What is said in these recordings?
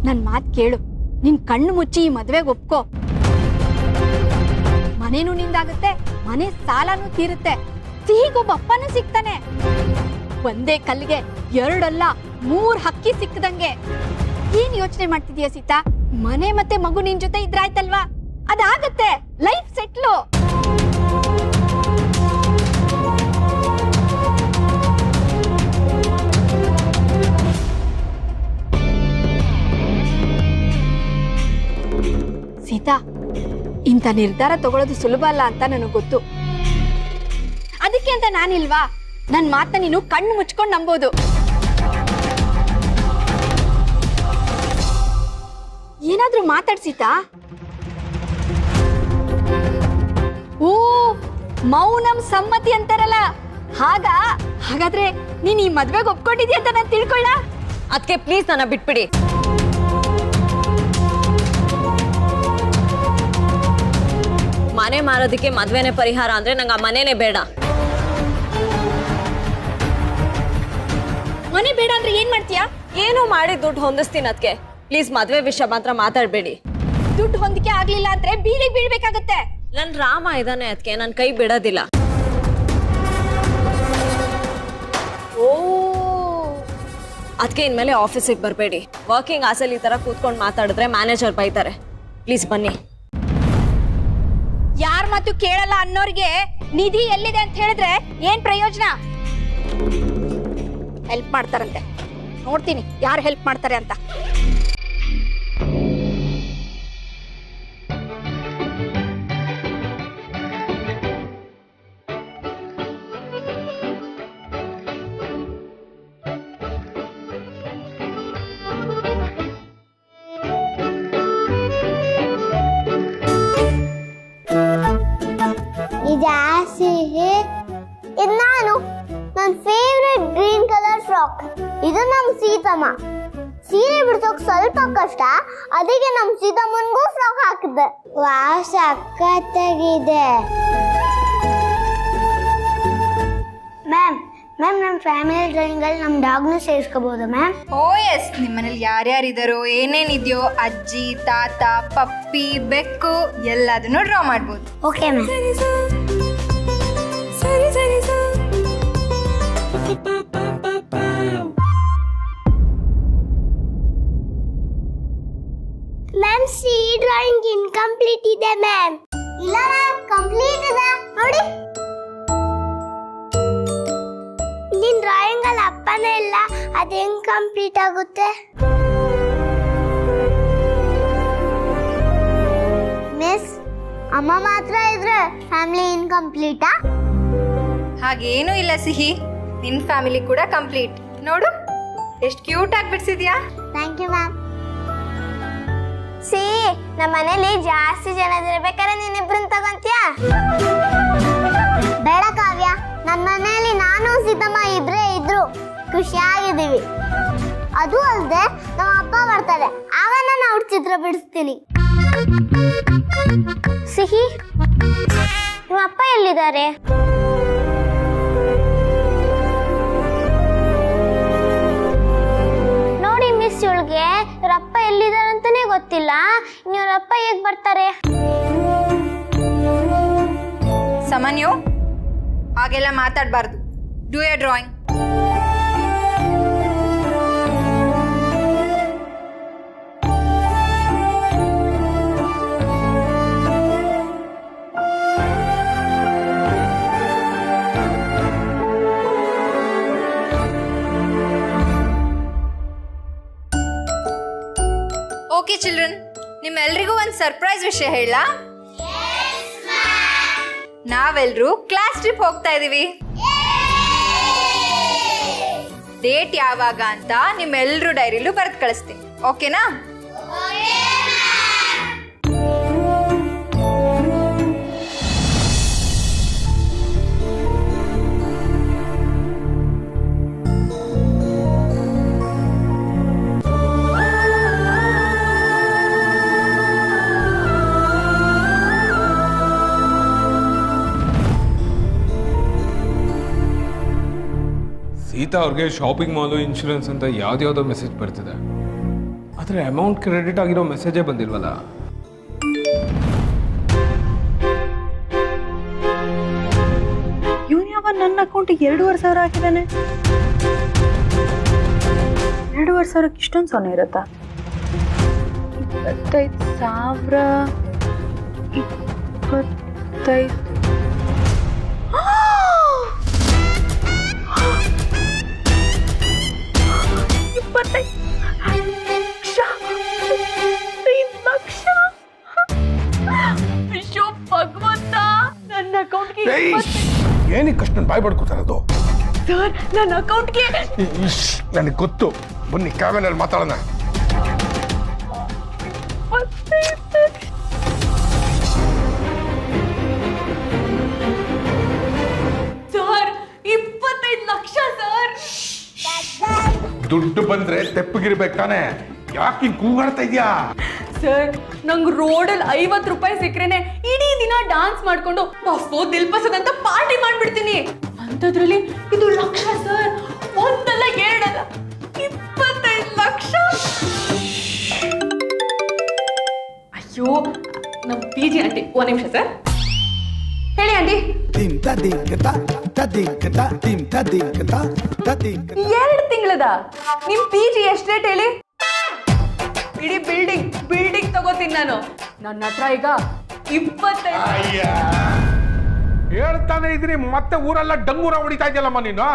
ನನ್ ಮಾತ್ ಕೇಳು, ನಿನ್ ಕಣ್ಣು ಮುಚ್ಚಿ ಈ ಮದ್ವೆಗೆ ಒಪ್ಕೋ. ಮನೇನು ನಿಂದಾಗುತ್ತೆ, ಮನೆ ಸಾಲನೂ ತೀರುತ್ತೆ, ಸಿಹಿಗೊಬ್ಬ ಅಪ್ಪನೂ ಸಿಗ್ತಾನೆ. ಒಂದೇ ಕಲ್ಲಿಗೆ ಎರಡಲ್ಲ 3 ಹಕ್ಕಿ ಸಿಕ್ಕದಂಗೆ. ಏನ್ ಯೋಚನೆ ಮಾಡ್ತಿದೀಯ ಸೀತಾ? ಮನೆ ಮತ್ತೆ ಮಗು ನಿನ್ ಜೊತೆ ಇದ್ರಾಯ್ತಲ್ವಾ, ಅದಾಗತ್ತೆ, ಲೈಫ್ ಸೆಟ್ಲು. ಸೀತಾ, ಇಂಥ ನಿರ್ಧಾರ ತಗೊಳ್ಳೋದು ಸುಲಭ ಅಲ್ಲ ಅಂತ ನನಗೆ ಗೊತ್ತು. ಅದಕ್ಕೆ ಅಂತ ನಾನಿಲ್ವಾ, ನನ್ ಮಾತನ್ನ ನೀನು ಕಣ್ಣು ಮುಚ್ಕೊಂಡು ನಂಬೋದು. ಏನಾದ್ರೂ ಮಾತಾಡ್ ಸೀತಾ. ಓ, ಮೌನಂ ಸಮ್ಮತಿ ಅಂತಾರಲ್ಲ, ಹಾಗಾದ್ರೆ ನೀನ್ ಈ ಮದ್ವೆಗೆ ಒಪ್ಕೊಂಡಿದ್ಯಾ ಅಂತ ನಾನು ತಿಳ್ಕೊಳ್ಳ. ಅದಕ್ಕೆ ಪ್ಲೀಸ್ ನನ್ನ ಬಿಟ್ಬಿಡಿ. ಮನೆ ಮಾರೋದಕ್ಕೆ ಮದ್ವೆನೇ ಪರಿಹಾರ ಅಂದ್ರೆ ನಂಗೆ ಆ ಮನೆನೇ ಬೇಡ. ಮನೆ ಬೇಡ ಅಂದ್ರೆ ಏನ್ ಮಾಡ್ತೀಯಾ? ಏನು ಮಾಡಿ ದುಡ್ಡು ಹೊಂದಿಸ್ತೀನಿ. ಅದಕ್ಕೆ ಪ್ಲೀಸ್ ಮದ್ವೆ ವಿಷಯ ಮಾತ್ರ ಮಾತಾಡ್ಬೇಡಿ. ದುಡ್ಡು ಹೊಂದಿಕೆ ಆಗ್ಲಿಲ್ಲ ಅಂದ್ರೆ ಬೀದಿಗೆ ಬೀಳ್ಬೇಕಾಗತ್ತೆ. ನನ್ ರಾಮ ಇದಾನೆ, ಅದಕ್ಕೆ ನನ್ ಕೈ ಬಿಡೋದಿಲ್ಲ. ಓ, ಅದಕ್ಕೆ ಇನ್ಮೇಲೆ ಆಫೀಸಿಗೆ ಬರಬೇಡಿ. ವರ್ಕಿಂಗ್ ಆಸಲ್ಲಿ ಈ ತರ ಕೂತ್ಕೊಂಡು ಮಾತಾಡಿದ್ರೆ ಮ್ಯಾನೇಜರ್ ಬೈತಾರೆ. ಪ್ಲೀಸ್ ಬನ್ನಿ. ಯಾರ ಮಾತು ಕೇಳಲ್ಲ ಅನ್ನೋರ್ಗೆ ನಿಧಿ ಎಲ್ಲಿದೆ ಅಂತ ಹೇಳಿದ್ರೆ ಏನ್ ಪ್ರಯೋಜನ? ಹೆಲ್ಪ್ ಮಾಡ್ತಾರಂತೆ, ನೋಡ್ತೀನಿ ಯಾರು ಹೆಲ್ಪ್ ಮಾಡ್ತಾರೆ ಅಂತ. ಇದು ನನ್ನ ಫೇವ್ರೆಟ್ ಗ್ರೀನ್ ಕಲರ್ ಫ್ರಾಕ್. ಇದು ನಮ್ಮ ಸೀತಮ್ಮ. ಸೀರೆ ಬಿಡ್ಸೋಕ್ ಸ್ವಲ್ಪ ಕಷ್ಟ, ಅದಕ್ಕೆ ನಮ್ಮ ಸೀತಮ್ಮನಿಗೂ ಫ್ರಾಕ್ ಹಾಕಿದ್ದೆ. ವಾವ್, ಸಖತ್ತಾಗಿದೆ. ಮ್ಯಾಮ್ ನಮ್ಮ ಫ್ಯಾಮಿಲಿ ಡ್ರಾಯಿಂಗ್ ಅಲ್ಲಿ ನಮ್ಮ ಡಾಗ್ನು ಸೇರಿಸ್ಕೋಬಹುದು ಮ್ಯಾಮ್? ಓ ಎಸ್, ನಿಮ್ಮನೇಲಿ ಯಾರ್ಯಾರಿದಾರೋ ಏನೇನಿದೆಯೋ ಅಜ್ಜಿ, ತಾತ, ಪಪ್ಪಿ, ಬೆಕ್ಕು ಎಲ್ಲದನ್ನು ಡ್ರಾ ಮಾಡ್ಬೋದು. Okay ma'am. Ma'am, C drawing incomplete ಇದೆ ಮ್ಯಾಮ್. ಇಲ್ಲ ಮ್ಯಾಮ್, ಕಂಪ್ಲೀಟ್ ಇದೆ ನೋಡಿ. ನಿನ್ ಡ್ರಾಯಿಂಗ್ ಅಲ್ಲಿ ಅಪ್ಪನೇ ಇಲ್ಲ, ಅದು ಹೆಂಗ್ ಕಂಪ್ಲೀಟ್ ಆಗುತ್ತೆ? ಮಿಸ್, ಅಮ್ಮ ಮಾತ್ರ ಇದ್ರೆ ಫ್ಯಾಮಿಲಿ ಇನ್ಕಂಪ್ಲೀಟಾ? ಹಾಗೇನೂ ಇಲ್ಲ ಸಿಹಿ, ನಿನ್ ಫ್ಯಾಮಿಲಿ ಕೂಡ ಕಂಪ್ಲೀಟ್. ನೋಡು ಎಷ್ಟು ಕ್ಯೂಟ್ ಆಗಿ ಬಿಡ್ಸಿದ್ಯಾ. Thank you ma'am. ಸಿ, ನಮ್ಮ ಮನೇಲಿ ಜಾಸ್ತಿ ಜನ ಇರ್ಬೇಕಾದ್ರೆ ನೀನಿಬ್ರನ್ನ ತಗೊಂತೀಯಾ? ಬೇಡ ಕಾವ್ಯ, ನನ್ನ ಮನೆಯಲ್ಲಿ ನಾನು ಸೀತಮ್ಮ ಇಬ್ರೇ ಇದ್ರು ಖುಷಿಯಾಗಿದ್ದೀವಿ. ಅದು ಅಲ್ಲದೆ ನಮ್ಮ ಅಪ್ಪ ಬರ್ತಾರೆ, ಆಗ ನಾನು ಅವ್ರ ಚಿತ್ರ ಬಿಡಿಸ್ತೀನಿ. ಸಿಹಿ, ನಿಮ್ಮ ಅಪ್ಪ ಎಲ್ಲಿದ್ದಾರೆ? ನೋಡಿ ಮಿಸ್, ಇವಳಿಗೆ ಇವರಪ್ಪ ಎಲ್ಲಿದ್ದಾರೆ ಅಂತಾನೆ ಗೊತ್ತಿಲ್ಲ. ಇವರಪ್ಪ ಹೇಗ್ ಬರ್ತಾರೆ? ಸಮನ್ಯು, ಹಾಗೆಲ್ಲ ಮಾತಾಡಬಾರ್ದು. Do your drawing. Okay children, ನಿಮ್ಮೆಲ್ರಿಗೂ ಒಂದು ಸರ್ಪ್ರೈಸ್ ವಿಷಯ ಹೇಳ. ನಾವೆಲ್ಲರೂ ಕ್ಲಾಸ್ ಟ್ರಿಪ್ ಹೋಗ್ತಾ ಇದೀವಿ. ಡೇಟ್ ಯಾವಾಗ ಅಂತ ನಿಮ್ಮೆಲ್ಲರೂ ಡೈರಿಲೂ ಬರೆದು ಕಳಿಸ್ತೀನಿ, ಓಕೆನಾ? ಸೀತಾ ಅವ್ರಿಗೆ ಶಾಪಿಂಗ್ ಮಾಲು, ಇನ್ಶೂರೆನ್ಸ್ ಅಂತ ಯಾವ್ದ್ಯಾವ್ದೋ ಮೆಸೇಜ್ ಬರ್ತಿದೆ. ಆದರೆ ಅಮೌಂಟ್ ಕ್ರೆಡಿಟ್ ಆಗಿರೋ ಮೆಸೇಜೇ ಬಂದಿಲ್ವಲ್ಲ. ಇವನು ಯಾವ ನನ್ನ ಅಕೌಂಟಿಗೆ 2,500 ಹಾಕಿದ್ದಾನೆ. 2,500ಕ್ಕೆ ಇಷ್ಟೊಂದು ಸೊನ್ನೆ ಇರುತ್ತಾ? 25,000 25 ಲಕ್ಷ. ಅಯ್ಯೋ ಭಗವಂತ, ನನ್ನ ಅಕೌಂಟ್ಗೆ ಏನಕ್ಕೆ ಅಷ್ಟೊಂದು ಬಾಯ್ ಪಡ್ಕೋತಾರದು? ಸರ್, ನನ್ನ ಅಕೌಂಟ್ಗೆ ನನಗೆ ಗೊತ್ತು. ಬನ್ನಿ ಕ್ಯಾಮೆರಲ್ಲಿ ಮಾತಾಡೋಣ. Sir, 25 lakh sir. ದುಡ್ಡು ಬಂದ್ರೆ ತೆಪ್ಪಗಿರ್ಬೇಕು ತಾನೆ, ಯಾಕೆ ಕೂಗಾಡ್ತಾ ಇದ್ಯಾ? ಸರ್, ನಂಗೆ ರೋಡಲ್ಲಿ 50 ರೂಪಾಯಿ ಸಿಕ್ಕರೇನೆ ಇಡೀ ದಿನ ಡಾನ್ಸ್ ಮಾಡ್ಕೊಂಡು ಪಫೋ ದಿಲ್ಪಸದ್ ಅಂತ ಪಾರ್ಟಿ ಮಾಡ್ಬಿಡ್ತೀನಿ. ಅಂಥದ್ರಲ್ಲಿ ಇದು ಲಕ್ಷ ಸರ್. ಒಂದಲ್ಲ ಎರಡಲ್ಲ, 25 ಲಕ್ಷ. ಅಯ್ಯೋ, ನಮ್ಮ ಪಿ ಜಿ ಆಂಟಿ, 1 ನಿಮಿಷ ಸರ್. ಹೇಳಿ ಆಂಟಿ. 2 ತಿಂಗಳದ ನಿಮ್ ಪಿ ಜಿ ಎಷ್ಟು ರೇಟ್ ಹೇಳಿ? ಇಡೀ ಬಿಲ್ಡಿಂಗ್ ತಗೋತೀನಿ ನಾನು. ನನ್ನ ಹತ್ರ ಈಗ 25. ಹೇಳ್ತಾನೆ ಇದ್ರಿ, ಮತ್ತೆ ಊರೆಲ್ಲ ಡಂಗೂರ ಹೊಡಿತಾ ಇದೆಯಲ್ಲಮ್ಮ ನೀನು.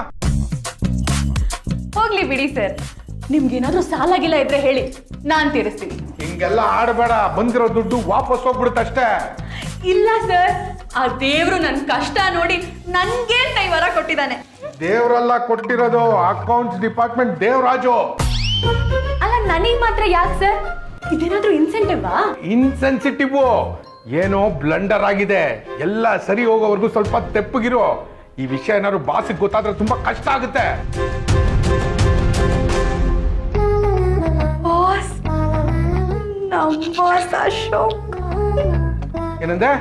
ಹೋಗ್ಲಿ ಬಿಡಿ ಸರ್, ನಿಮ್ಗೇನಾದ್ರೂ ಸಾಲಾಗಿಲ್ಲ ಇದ್ರೆ ಹೇಳಿ, ನಾನ್ ತೀರಿಸ್ತೀನಿ. ಹಿಂಗೆಲ್ಲ ಆಡಬೇಡ, ಬಂದಿರೋ ದುಡ್ಡು ವಾಪಸ್ ಹೋಗ್ಬಿಡುತ್ತಷ್ಟೇ. ಇಲ್ಲ ಸರ್, ಆ ದೇವ್ರು ನನ್ ಕಷ್ಟ ನೋಡಿ ನನ್ಗೆ ವರ ಕೊಟ್ಟಿದ್ದಾನೆ. ದೇವ್ರೆಲ್ಲ ಕೊಟ್ಟಿರೋದು ಅಕೌಂಟ್ಸ್ ಡಿಪಾರ್ಟ್ಮೆಂಟ್ ದೇವರಾಜು. ಅಲ್ಲ, ನನಗ್ ಮಾತ್ರ ಯಾಕೆ ಸರ್? ಇದೇನಾದ್ರೂ ಇನ್ಸೆಂಟಿವಾ? ಇನ್ಸೆನ್ಸಿಟಿವ್ ಏನೋ ಬ್ಲಂಡರ್ ಆಗಿದೆ. ಎಲ್ಲ ಸರಿ ಹೋಗೋವರೆಗೂ ಸ್ವಲ್ಪ ತೆಪ್ಪಗಿರೋ. ಈ ವಿಷಯ ಏನಾದ್ರು ಬಾಸಿಗೆ ಗೊತ್ತಾದ್ರೆ ತುಂಬಾ ಕಷ್ಟ ಆಗುತ್ತೆ. ಬಾಸ್, ನಮ್ ಬಾಸ್ ಅಶೋಕ್. ಏನಂದೆ?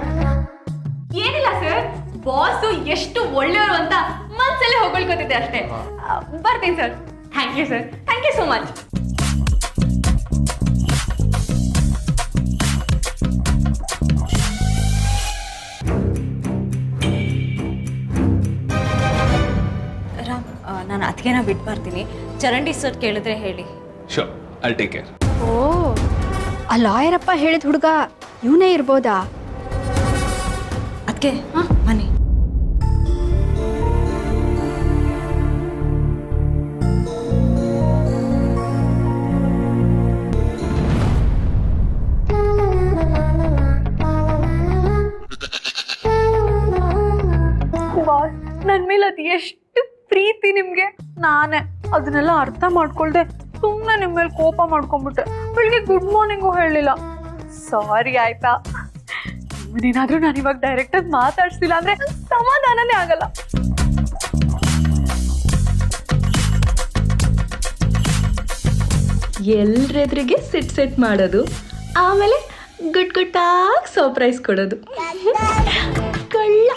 ಏನಿಲ್ಲ ಸರ್, ಬಾಸು ಎಷ್ಟು ಒಳ್ಳೆಯವರು ಅಂತ ಮನ್ಸಲ್ಲೇ ಹೊಗಳ್ಕೊತಿದ್ದೆ ಅಷ್ಟೇ. ಬರ್ತೀನಿ sir. Thank you sir, thank you so much. Ram, ನಾನು ಅದಕ್ಕೆನ ಬಿಟ್ಟು ಬರ್ತೀನಿ. ಚರಂಡಿ ಸರ್ ಕೇಳಿದ್ರೆ ಹೇಳಿ. Sure, I take care. ಓ, ಆ ಲಾಯರಪ್ಪ ಹೇಳಿದ ಹುಡುಗ ಇವನೇ ಇರ್ಬೋದಾ? ಅದಕ್ಕೆ ಬನ್ನಿ. ನನ್ ಮೇಲೆ ಅದು ಎಷ್ಟು ಪ್ರೀತಿ ನಿಮ್ಗೆ. ನಾನೇ ಅದನ್ನೆಲ್ಲ ಅರ್ಥ ಮಾಡ್ಕೊಳ್ದೆ ಸುಮ್ಮನೆ ನಿಮ್ ಮೇಲೆ ಕೋಪ ಮಾಡ್ಕೊಂಡ್ಬಿಟ್ಟೆ. ಬೆಳಿಗ್ಗೆ ಗುಡ್ ಮಾರ್ನಿಂಗು ಹೇಳಲಿಲ್ಲ. ಸಾರಿ ಆಯ್ತಾ? ಇವನೇನಾದ್ರೂ ನಾನು ಇವಾಗ ಡೈರೆಕ್ಟ್ ಆಗಿ ಮಾತಾಡ್ಸಿಲ್ಲ ಅಂದ್ರೆ ಸಮಾಧಾನನೇ ಆಗಲ್ಲ. ಎಲ್ರೆದ್ರಿಗೆ ಸೆಟ್ ಮಾಡೋದು, ಆಮೇಲೆ ಗುಟ್ಟಾಗಿ ಸರ್ಪ್ರೈಸ್ ಕೊಡೋದು. ಕಳ್ಳ.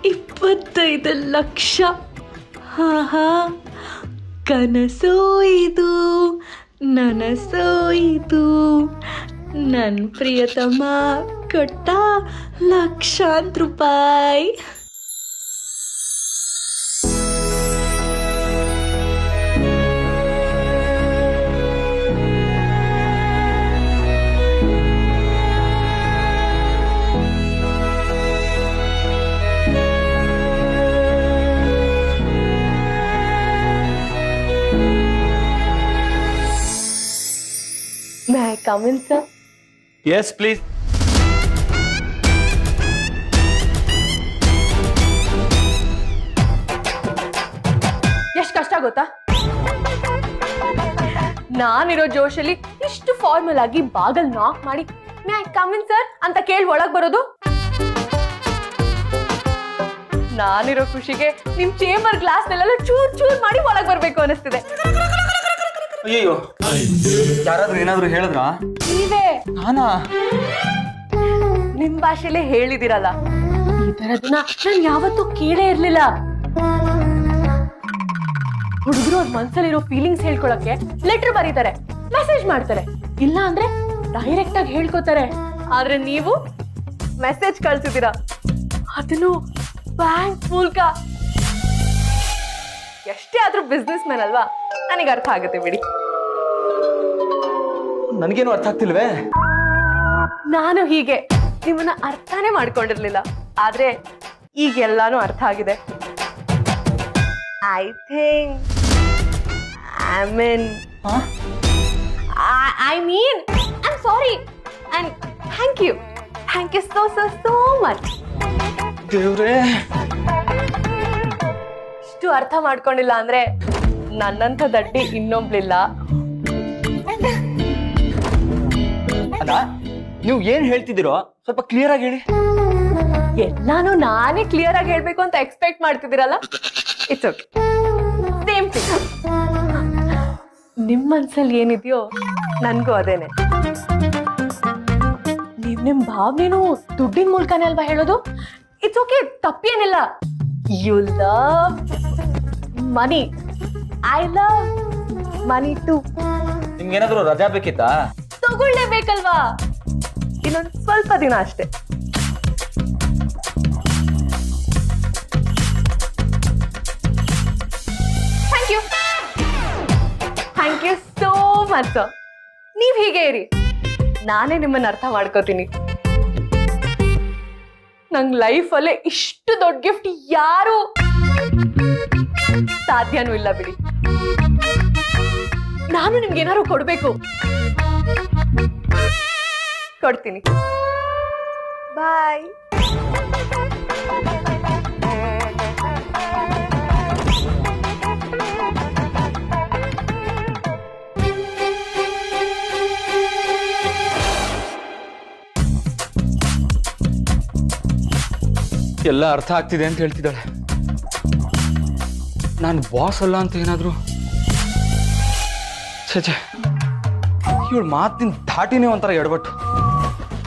25 ಲಕ್ಷ. ಹಾ, ಕನಸೋ ಇದು, ನನಸೋ ಇದು. ನನ್ನ ಪ್ರಿಯತಮ ಕೊಟ್ಟ ಲಕ್ಷಾಂತರ ರೂಪಾಯಿ. May I come in, sir? Yes, please. ಎಷ್ಟು ಕಷ್ಟ ಗೊತ್ತಾ? ನಾನಿರೋ ಜೋಶಲ್ಲಿ ಇಷ್ಟು ಫಾರ್ಮಲ್ ಆಗಿ ಬಾಗಲ್ ನಾಕ್ ಮಾಡಿ may I come in sir ಅಂತ ಕೇಳಿ ಒಳಗ್ ಬರೋದು. ನಾನಿರೋ ಖುಷಿಗೆ ನಿಮ್ ಚೇಂಬರ್ ಗ್ಲಾಸ್ ನೆಲ್ಲ ಚೂರ್ ಮಾಡಿ ಒಳಗ್ ಬರ್ಬೇಕು ಅನಿಸ್ತಿದೆ. ಅಯ್ಯೋ, ಯಾರಾದ್ರೂ ಏನಾದ್ರು ಹೇಳಿದ್ರಾ? ನೀವೇ. ನಾನಾ? ನಿಮ್ ಭಾಷೆಲೆ ಹೇಳಿದಿರಲ್ಲ. ಈ ತರದನ್ನ ನಾನು ಯಾವತ್ತೂ ಕೇಳೇ ಇರ್ಲಿಲ್ಲ. ಹುಡುಗರು ಅವ್ರ ಮನ್ಸಲ್ಲಿರೋ ಫೀಲಿಂಗ್ಸ್ ಹೇಳ್ಕೊಳಕ್ಕೆ ಲೆಟರ್ ಬರೀತಾರೆ. ಮೆಸೇಜ್ ಮಾಡ್ತಾರೆ, ಇಲ್ಲ ಅಂದ್ರೆ ಡೈರೆಕ್ಟ್ ಆಗಿ ಹೇಳ್ಕೊತಾರೆ. ಆದ್ರೆ ನೀವು ಮೆಸೇಜ್ ಕಳ್ಸಿದ್ದೀರಾ, ಅದನ್ನು ಬ್ಯಾಂಕ್ ಮೂಲಕ. ಎಷ್ಟೇ ಆದ್ರೂ ಬಿಸ್ನೆಸ್ ಮ್ಯಾನ್ ಅಲ್ವಾ, ನನಗೆ ಅರ್ಥ ಆಗುತ್ತೆ ಬಿಡಿ. ನನಗೇನು ಅರ್ಥ ಆಗ್ತಿಲ್ವೇ? ನಾನು ಹೀಗೆ ನಿಮ್ಮನ್ನ ಅರ್ಥನೇ ಮಾಡ್ಕೊಂಡಿರ್ಲಿಲ್ಲ, ಆದ್ರೆ ಈಗೆಲ್ಲಾನು ಅರ್ಥ ಆಗಿದೆ. I think I mean I sorry and thank you so much. ದೇವ್ರೇ, ಇಷ್ಟು ಅರ್ಥ ಮಾಡ್ಕೊಂಡಿಲ್ಲ ಅಂದ್ರೆ ನನ್ನಂಥ ದಡ್ಡಿ ಇನ್ನೊಬ್ಳಿಲ್ಲ. ಅಲ್ಲ, ನೀವು ಏನ್ ಹೇಳ್ತಿದ್ದೀರೋ ಸ್ವಲ್ಪ ಕ್ಲಿಯರ್ ಆಗಿ ಹೇಳಿ. ಎಲ್ಲಾನು ನಾನೇ ಕ್ಲಿಯರ್ ಆಗಿ ಹೇಳ್ಬೇಕು ಅಂತ ಎಕ್ಸ್ಪೆಕ್ಟ್ ಮಾಡ್ತಿದ್ದೀರಲ್ಲ, ಇಟ್ಸ್ ಓಕೆ. Same thing. ನಿಮ್ ಮನ್ಸಲ್ಲಿ ಏನಿದೆಯೋ ನನ್ಗೂ ಅದೇನೆ. ನಿಮ್ ಭಾವನೆನೂ ದುಡ್ಡಿನ ಮೂಲಕನೇ ಅಲ್ವಾ ಹೇಳೋದು? ಇಟ್ಸ್ ಓಕೆ, ತಪ್ಪೇನಿಲ್ಲ. You love money, I love money too. ನಿಮ್ಗೇನಾದ್ರೂ ರಜಾ ಬೇಕಿತ್ತಾ? ತಗೊಳ್ಳೇಬೇಕಲ್ವಾ, ಇನ್ನೊಂದು ಸ್ವಲ್ಪ ದಿನ ಅಷ್ಟೇ. Thank you so much. ನೀವ್ ಹೀಗೆ ಇರಿ, ನಾನೇ ನಿಮ್ಮನ್ನ ಅರ್ಥ ಮಾಡ್ಕೋತೀನಿ. ನಂಗ್ ಲೈಫಲ್ಲೇ ಇಷ್ಟು ದೊಡ್ಡ ಗಿಫ್ಟ್ ಯಾರು ಸಾಧ್ಯನೂ ಇಲ್ಲ ಬಿಡಿ. ನಾನು ನಿಮ್ಗೆ ಏನಾದ್ರು ಕೊಡ್ಬೇಕು, ಕೊಡ್ತೀನಿ. ಬಾಯ್. ಎಲ್ಲ ಅರ್ಥ ಆಗ್ತಿದೆ ಅಂತ ಹೇಳ್ತಿದ್ದಾಳೆ. ನಾನು ಬಾಸ್ ಅಲ್ಲ ಅಂತ ಏನಾದ್ರು ಛೇ, ಇವಳು ಮಾತಿನ ಧಾಟಿನೇ ಒಂಥರ ಎಡಬಟ್ಟು.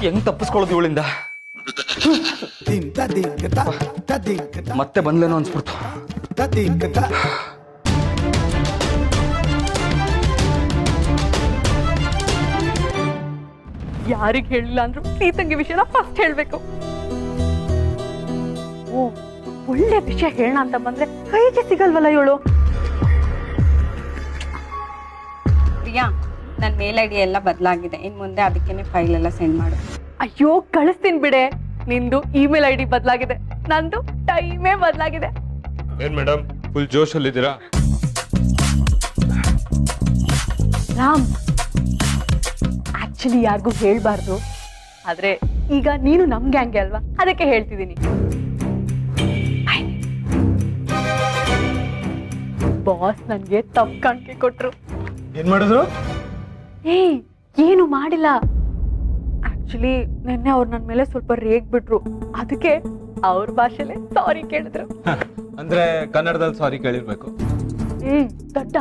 ಹೆಂಗ್ ತಪ್ಪಿಸ್ಕೊಳ್ಳೋದು ಇವಳಿಂದ? ಮತ್ತೆ ಬಂದ್ಲೇನೋ ಅನ್ಸ್ಬಿಡ್ತು. ಯಾರಿಗ್ ಹೇಳಿಲ್ಲ ಅಂದ್ರು ಪ್ರೀತಂಗಿ ವಿಷಯನ ಫಸ್ಟ್ ಹೇಳ್ಬೇಕು. ಓ, ಒಳ್ಳೆ ವಿಷಯ ಹೇಳೋಣ ಅಂತ ಬಂದ್ರೆ ಕೈಗೆ ಸಿಗಲ್ವಲ್ಲ ಇವಳು. ಪ್ರಿಯಾ, ನನ್ನ ಮೇಲ್ ಐಡಿ ಎಲ್ಲ ಬದಲಾಗಿದೆ, ಇನ್ ಮುಂದೆ ಅದಕ್ಕೇನೆ ಫೈಲ್ ಎಲ್ಲ ಸೆಂಡ್ ಮಾಡು. ಅಯ್ಯೋ, ಕಳಿಸ್ತೀನಿ ಬಿಡೆ. ನಿಂದು ಇಮೇಲ್ ಐಡಿ ಬದಲಾಗಿದೆ, ನಂದು ಟೈಮೇ ಬದಲಾಗಿದೆ. ಏನ್ ಮೇಡಮ್, ಫುಲ್ ಜೋಶ್ ಅಲ್ಲಿದ್ದೀರಾ? ರಾಮ್, ಆಕ್ಚುಲಿ ಯಾರಿಗೂ ಹೇಳ್ಬಾರ್ದು, ಆದ್ರೆ ಈಗ ನೀನು ನಮ್ ಗ್ಯಾಂಗೆ ಅಲ್ವಾ, ಅದಕ್ಕೆ ಹೇಳ್ತಿದ್ದೀನಿ. ಬಾಸ್ ನನ್ಗೆ ತಪ್ಪು ಕಾಣಿಕೆ ಕೊಟ್ರು. ಏನ್ ಮಾಡಿದ್ರು? ಏಯ್, ಏನು ಮಾಡಿಲ್ಲ. ಆಕ್ಚುಲಿ ನಿನ್ನೆ ಅವ್ರು ನನ್ನ ಮೇಲೆ ಸ್ವಲ್ಪ ರೇಗ್ ಬಿಟ್ರು, ಅದಕ್ಕೆ ಅವ್ರ ಭಾಷೆಲೆ ಸಾರಿ ಕೇಳಿದ್ರು. ಅಂದ್ರೆ ಕನ್ನಡದಲ್ಲಿ ಸಾರಿ ಕೇಳಿರ್ಬೇಕು. ದೊಡ್ಡ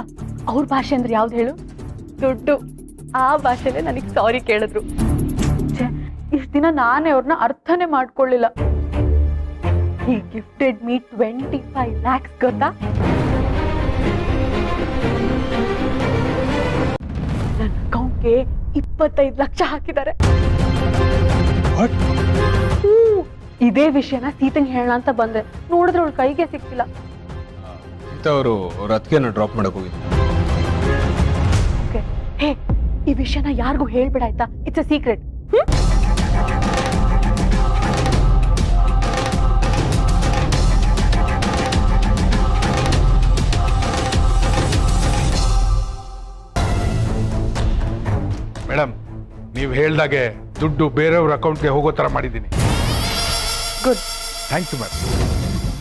ಅವ್ರ ಭಾಷೆ ಅಂದ್ರೆ ಯಾವ್ದು ಹೇಳು? ದುಡ್ಡು. ಆ ಭಾಷೆಲೆ ನನಗ್ ಸಾರಿ ಕೇಳಿದ್ರು. ಇಷ್ಟ ದಿನ ನಾನೇ ಅವ್ರನ್ನ ಅರ್ಥನೇ ಮಾಡ್ಕೊಳ್ಳಿಲ್ಲ. He gifted me 25 lakhs, ಗೊತ್ತಾ? ನನ್ನ ಅಕೌಂಟ್ಗೆ 25 ಲಕ್ಷ ಹಾಕಿದ್ದಾರೆ. ಇದೇ ವಿಷಯನ ಸೀತಂಗ್ ಹೇಳೋಣ ಅಂತ ಬಂದೆ, ನೋಡಿದ್ರೆ ಅವಳ ಕೈಗೆ ಸಿಕ್ತಿಲ್ಲ. ಅವರು ಅವ್ರ ಅದಕ್ಕೆ ಡ್ರಾಪ್ ಮಾಡಕ್ ಹೋಗಿದ್ರು. ಹೇ, ಈ ವಿಷಯನ ಯಾರಿಗೂ ಹೇಳ್ಬೇಡ ಆಯ್ತಾ? It's a secret. ಮೇಡಮ್, ನೀವು ಹೇಳ್ದಾಗೆ ದುಡ್ಡು ಬೇರೆಯವ್ರ ಅಕೌಂಟ್ಗೆ ಹೋಗೋ ಥರ ಮಾಡಿದ್ದೀನಿ. Good, thank you madam.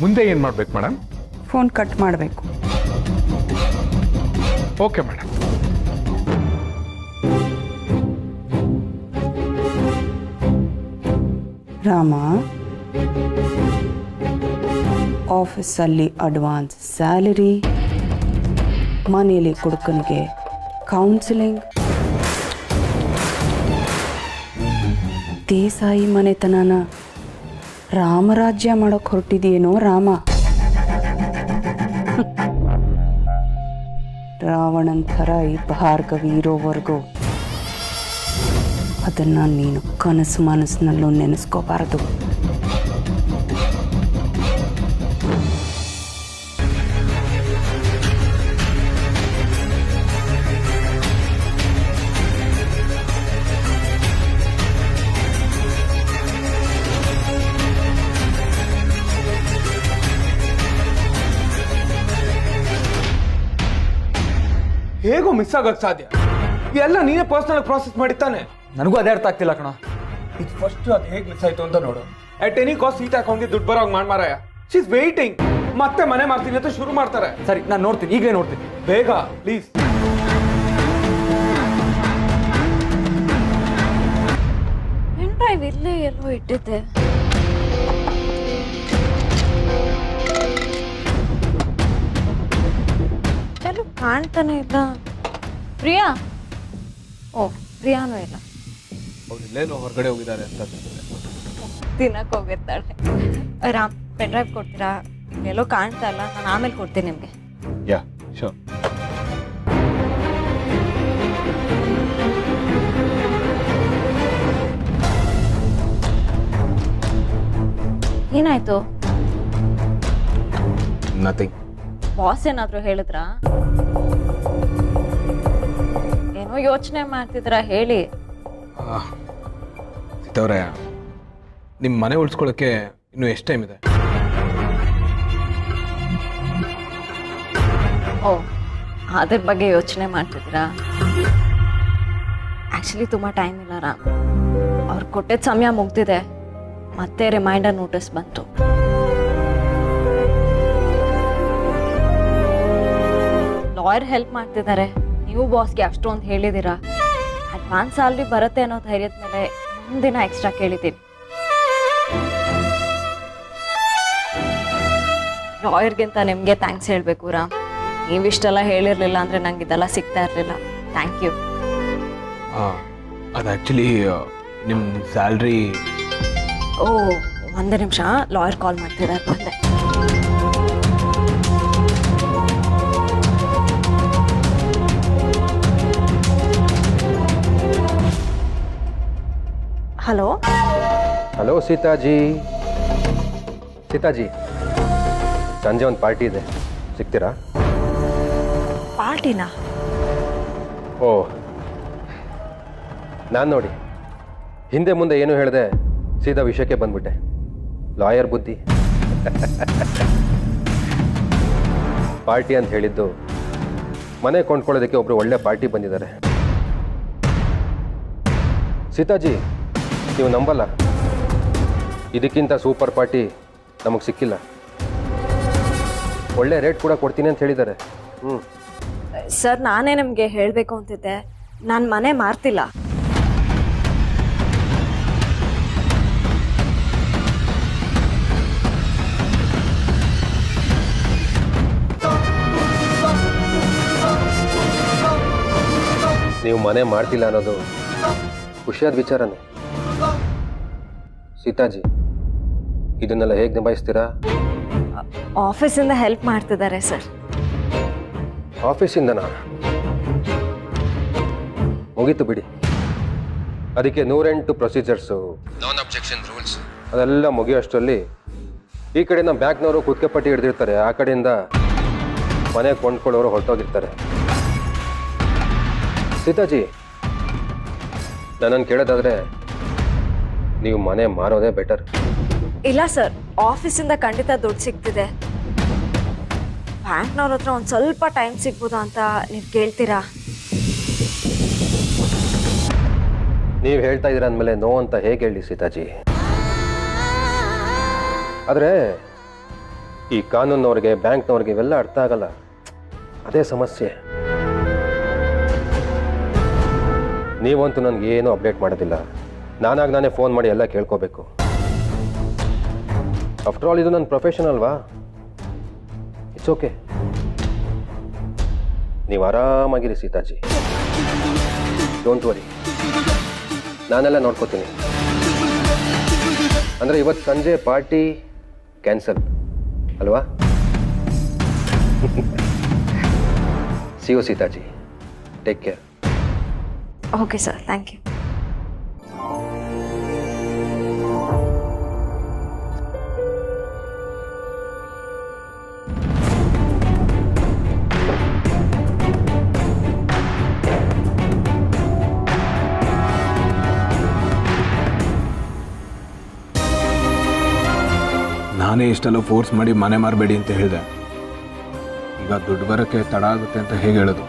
ಮುಂದೆ ಏನು ಮಾಡ್ಬೇಕು ಮೇಡಮ್? ಫೋನ್ ಕಟ್ ಮಾಡಬೇಕು. Okay madam. ರಾಮ, ಆಫೀಸಲ್ಲಿ ಅಡ್ವಾನ್ಸ್ ಸ್ಯಾಲರಿ, ಮನೇಲಿ ಕುಡುಕನಿಗೆ ಕೌನ್ಸಿಲಿಂಗ್, ದೇಸಾಯಿ ಮನೆತನನ ರಾಮರಾಜ್ಯ ಮಾಡೋಕೆ ಹೊರಟಿದೆಯೇನೋ ರಾಮ. ರಾವಣನ್ ಥರ ಈ ಭಾರ್ಗವಿ ಇರೋವರೆಗೂ ಅದನ್ನು ನೀನು ಕನಸು ಮನಸ್ಸಿನಲ್ಲೂ ನೆನೆಸ್ಕೋಬಾರದು. ಹೇಗೋ ಮಿಸ್ ಆಗಕ್ಕೆ ಸಾಧ್ಯ? ಎಲ್ಲ ನೀನೇ ಪರ್ಸನಲ್ ಪ್ರಾಸೆಸ್ ಮಾಡಿತ್ತಾನೆ. ನನಗೂ ಅದೇ ಅರ್ಥ ಆಗ್ತಿಲ್ಲ ಕಣ. ಇದು ಫಸ್ಟ್ ಅದು ಹೇಗೆ ಮಿಸ್ ಆಯ್ತು ಅಂತ ನೋಡು. ಅಟ್ ಎನಿ ಕಾಸ್ಟ್ ಸೀತಾ ಅಕೌಂಟ್ಗೆ ದುಡ್ಡು ಬರೋಂಗ್ ಮಾರಾಯ. She is waiting. ಮತ್ತೆ ಮನೆ ಮಾಡ್ತೀನಿ ಅಂತ ಶುರು ಮಾಡ್ತಾರೆ. ಸರಿ, ನಾನು ನೋಡ್ತೀನಿ, ಈಗಲೇ ನೋಡ್ತೀನಿ. ಬೇಗ ಪ್ಲೀಸ್. ಪೆನ್ ಡ್ರೈವ್ ಇಲ್ಲೇ ಎಲ್ಲೋ ಇಟ್ಟಿದ್ದೆ. ಎಲ್ಲೂ ಕಾಣ್ತಾನೆ ಇಲ್ಲ. ಪ್ರಿಯಾ? ಓ, ಪ್ರಿಯಾನೂ ಇಲ್ಲ. ಅವ್ರು ಇಲ್ಲೇನೋ ಹೊರಗಡೆ ಹೋಗಿದ್ದಾರೆ ಅಂತ ತಿನ್ನಕ್ಕೆ ಹೋಗಿರ್ತಾಳೆ. ರಾಮ್, ಪೆನ್ ಡ್ರೈವ್ ಕೊಡ್ತೀರಾ? ಎಲ್ಲೋ ಕಾಣ್ತಾ ಇಲ್ಲ, ನಾನು ಆಮೇಲೆ ಕೊಡ್ತೀನಿ ನಿಮಗೆ. Yeah sure. ಏನಾಯ್ತು? ನಥಿಂಗ್. ಬಾಸ್ ಏನಾದ್ರು ಹೇಳಿದ್ರಾ? ಏನೋ ಯೋಚನೆ ಮಾಡ್ತಿದ್ರ, ಹೇಳಿ. ಸೀತಾವ್ರೆ, ನಿಮ್ಮ ಮನೆ ಉಳಿಸ್ಕೊಳ್ಳೋಕ್ಕೆ ಇನ್ನೂ ಎಷ್ಟು ಟೈಮ್ ಇದೆ? ಓ, ಅದ್ರ ಬಗ್ಗೆ ಯೋಚನೆ ಮಾಡ್ತಿದ್ದೀರಾ? ಆ್ಯಕ್ಚುಲಿ ತುಂಬ ಟೈಮ್ ಇಲ್ಲ ರಾಮ್. ಅವ್ರು ಕೊಟ್ಟಿದ್ದ ಸಮಯ ಮುಗ್ದಿದೆ. ಮತ್ತೆ ರಿಮೈಂಡರ್ ನೋಟಿಸ್ ಬಂತು. ಲಾಯರ್ ಹೆಲ್ಪ್ ಮಾಡ್ತಿದ್ದಾರೆ. ನೀವು ಬಾಸ್ಗೆ ಅಷ್ಟೊಂದು ಹೇಳಿದ್ದೀರಾ. ಅಡ್ವಾನ್ಸ್ ಸ್ಯಾಲ್ರಿ ಬರುತ್ತೆ ಅನ್ನೋ ಧೈರ್ಯದ ಮೇಲೆ ಒಂದಿನ ಎಕ್ಸ್ಟ್ರಾ ಕೇಳಿದ್ದೀನಿ. ಲಾಯರ್ಗಿಂತ ನಿಮಗೆ ಥ್ಯಾಂಕ್ಸ್ ಹೇಳಬೇಕು ರಾಮ್. ನೀವಿಷ್ಟೆಲ್ಲ ಹೇಳಿರಲಿಲ್ಲ ಅಂದರೆ ನಂಗೆ ಇದೆಲ್ಲ ಸಿಗ್ತಾ ಇರಲಿಲ್ಲ. Thank you. ಅದು ಆ್ಯಕ್ಚುಲಿ ನಿಮ್ಮ ಸ್ಯಾಲ್ರಿ. ಓ, ಒಂದು ನಿಮಿಷ, ಲಾಯರ್ ಕಾಲ್ ಮಾಡ್ತಿದ್ದಾರೆ, ಬಂದೆ. Hello hello Sitaji. ಸೀತಾಜಿ, ಸಂಜೆ ಒಂದು ಪಾರ್ಟಿ ಇದೆ, ಸಿಗ್ತೀರಾ? ಪಾರ್ಟಿನಾ? ಓ, ನಾನು ನೋಡಿ ಹಿಂದೆ ಮುಂದೆ ಏನು ಹೇಳಿದೆ, ಸೀದಾ ವಿಷಯಕ್ಕೆ ಬಂದ್ಬಿಟ್ಟೆ. ಲಾಯರ್ ಬುದ್ಧಿ. ಪಾರ್ಟಿ ಅಂತ ಹೇಳಿದ್ದು ಮನೆ ಕೊಂಡ್ಕೊಳ್ಳೋದಕ್ಕೆ ಒಬ್ರು ಒಳ್ಳೆ ಪಾರ್ಟಿ ಬಂದಿದ್ದಾರೆ. ಸೀತಾಜಿ, ನೀವು ನಂಬಲ್ಲ, ಇದಕ್ಕಿಂತ ಸೂಪರ್ ಪಾರ್ಟಿ ನಮಗೆ ಸಿಕ್ಕಿಲ್ಲ. ಒಳ್ಳೆ ರೇಟ್ ಕೂಡ ಕೊಡ್ತೀನಿ ಅಂತ ಹೇಳಿದ್ದಾರೆ. ಸರ್, ನಾನೇ ನಿಮಗೆ ಹೇಳಬೇಕು ಅಂತಿದ್ದೆ, ನಾನು ಮನೆ ಮಾರ್ತಿಲ್ಲ. ನೀವು ಮನೆ ಮಾಡ್ತಿಲ್ಲ ಅನ್ನೋದು ಖುಷಿಯಾದ ವಿಚಾರನೇ. ಸೀತಾಜಿ, ಇದನ್ನೆಲ್ಲ ಹೇಗೆ ನಿಭಾಯಿಸ್ತೀರಾ? ಆಫೀಸಿಂದ ಹೆಲ್ಪ್ ಮಾಡ್ತಿದ್ದಾರೆ ಸರ್. ಆಫೀಸಿಂದನಾ? ಮುಗೀತು ಬಿಡಿ. ಅದಕ್ಕೆ 108 ಪ್ರೊಸೀಜರ್ಸು, ನಾನ್ ಅಬ್ಜೆಕ್ಷನ್ ರೂಲ್ಸ್ ಅದೆಲ್ಲ ಮುಗಿಯೋಷ್ಟರಲ್ಲಿ ಈ ಕಡೆ ನಮ್ಮ ಬ್ಯಾಂಕ್ನವರು ಕುತ್ತಿಗೆ ಪಟ್ಟಿ ಹಿಡಿದಿರ್ತಾರೆ, ಆ ಕಡೆಯಿಂದ ಮನೆ ಕೊಂಡ್ಕೊಳ್ಳೋರು ಹೊರಟೋಗಿರ್ತಾರೆ. ಸೀತಾಜಿ, ನನ್ನನ್ನು ಕೇಳೋದಾದ್ರೆ ನೀವು ಮನೆ ಮಾರೋದೇ ಬೆಟರ್. ಇಲ್ಲ ಸರ್, ಆಫೀಸಿಂದ ಖಂಡಿತ ದುಡ್ಡು ಸಿಗ್ತಿದೆ. ಬ್ಯಾಂಕ್ನವ್ರ ಹತ್ರ ಒಂದು ಸ್ವಲ್ಪ ಟೈಮ್ ಸಿಗ್ಬೋದಾ ಅಂತ ನೀವು ಕೇಳ್ತೀರಾ? ನೀವು ಹೇಳ್ತಾ ಇದ್ದೀರ ಅಂದಮೇಲೆ ನೋ ಅಂತ ಹೇಗೆ ಹೇಳಿ ಸೀತಾಜಿ? ಆದರೆ ಈ ಕಾನೂನವ್ರಿಗೆ, ಬ್ಯಾಂಕ್ನವ್ರಿಗೆ ಇವೆಲ್ಲ ಅರ್ಥ ಆಗಲ್ಲ. ಅದೇ ಸಮಸ್ಯೆ. ನೀವಂತೂ ನನಗೆ ಏನೂ ಅಪ್ಡೇಟ್ ಮಾಡೋದಿಲ್ಲ. ನಾನೇ ಫೋನ್ ಮಾಡಿ ಎಲ್ಲ ಕೇಳ್ಕೋಬೇಕು. ಆಫ್ಟರ್ ಆಲ್ ಇದು ನನ್ನ ಪ್ರೊಫೆಷನ್ ಅಲ್ವಾ? It's okay. ನೀವು ಆರಾಮಾಗಿರಿ ಸೀತಾಜಿ, ಡೋಂಟ್ ವರಿ, ನಾನೆಲ್ಲ ನೋಡ್ಕೋತೀನಿ. ಅಂದರೆ ಇವತ್ತು ಸಂಜೆ ಪಾರ್ಟಿ ಕ್ಯಾನ್ಸಲ್ ಅಲ್ವಾ? See you Sitaji, take care. Okay sir, thank you. ನಾನೇ ಇಷ್ಟೆಲ್ಲ ಫೋರ್ಸ್ ಮಾಡಿ ಮನೆ ಮಾರಬೇಡಿ ಅಂತ ಹೇಳಿದೆ. ಈಗ ದುಡ್ಡು ಬರೋಕ್ಕೆ ತಡ ಆಗುತ್ತೆ ಅಂತ ಹೇಗೆ ಹೇಳೋದು?